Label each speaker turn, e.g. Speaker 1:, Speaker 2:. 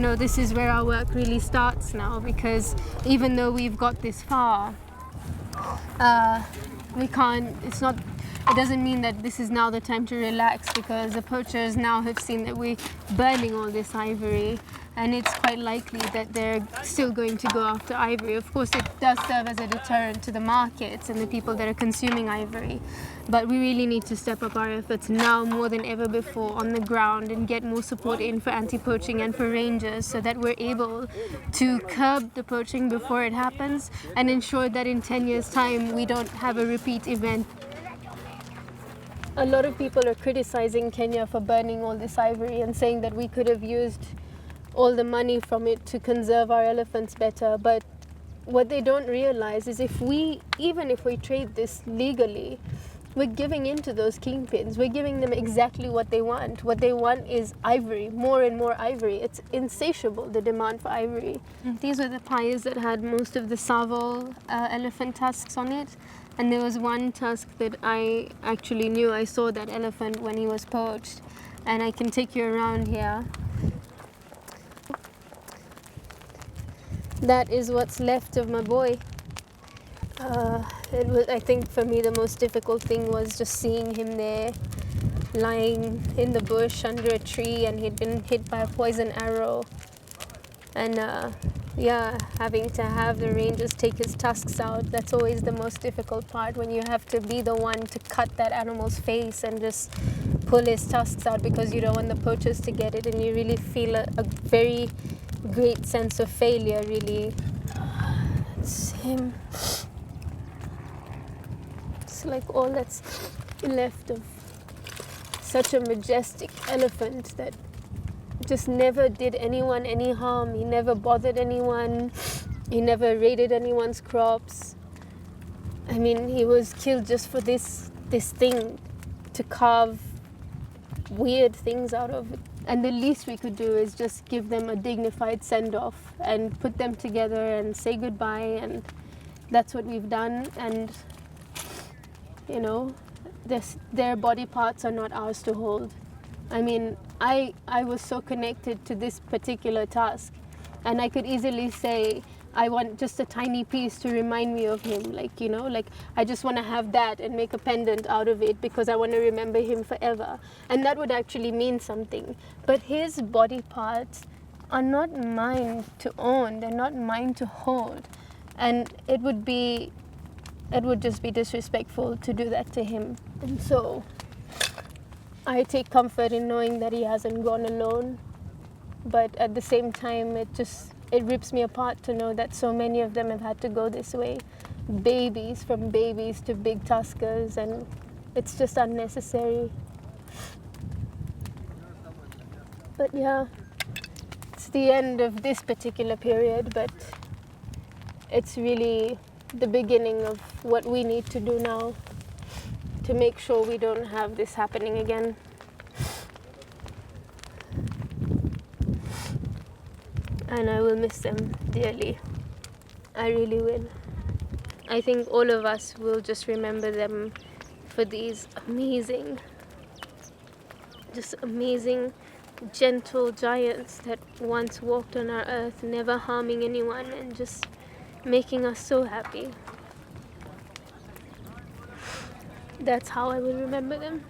Speaker 1: know, this is where our work really starts now, because even though we've got this far, we can't, it doesn't mean that this is now the time to relax, because the poachers now have seen that we're burning all this ivory, and it's quite likely that they're still going to go after ivory. Of course, it does serve as a deterrent to the markets and the people that are consuming ivory, but we really need to step up our efforts now more than ever before on the ground and get more support in for anti-poaching and for rangers, so that we're able to curb the poaching before it happens and ensure that in 10 years' time we don't have a repeat event. A lot of people are criticizing Kenya for burning all this ivory and saying that we could have used all the money from it to conserve our elephants better, but what they don't realize is even if we trade this legally, we're giving in to those kingpins. We're giving them exactly what they want. What they want is ivory, more and more ivory. It's insatiable, the demand for ivory. These were the pies that had most of the Savo elephant tusks on it. And there was one tusk that I actually knew. I saw that elephant when he was poached. And I can take you around here. That is what's left of my boy. I think for me the most difficult thing was just seeing him there, lying in the bush under a tree, and he'd been hit by a poison arrow. And having to have the rangers take his tusks out, that's always the most difficult part, when you have to be the one to cut that animal's face and just pull his tusks out because you don't want the poachers to get it, and you really feel a very great sense of failure, really. It's him. It's like all that's left of such a majestic elephant that just never did anyone any harm. He never bothered anyone. He never raided anyone's crops. I mean, he was killed just for this thing, to carve weird things out of it. And the least we could do is just give them a dignified send-off and put them together and say goodbye, and that's what we've done. And you know, their body parts are not ours to hold. I mean, I was so connected to this particular task, and I could easily say, I want just a tiny piece to remind me of him, like, you know, like I just want to have that and make a pendant out of it because I want to remember him forever. And that would actually mean something. But his body parts are not mine to own, they're not mine to hold. And it would just be disrespectful to do that to him. And so I take comfort in knowing that he hasn't gone alone. But at the same time, it rips me apart to know that so many of them have had to go this way. Babies, from babies to big tuskers, and it's just unnecessary. But yeah, it's the end of this particular period, but it's really the beginning of what we need to do now to make sure we don't have this happening again. And I will miss them dearly. I really will. I think all of us will just remember them for these amazing, gentle giants that once walked on our earth, never harming anyone and just making us so happy. That's how I will remember them.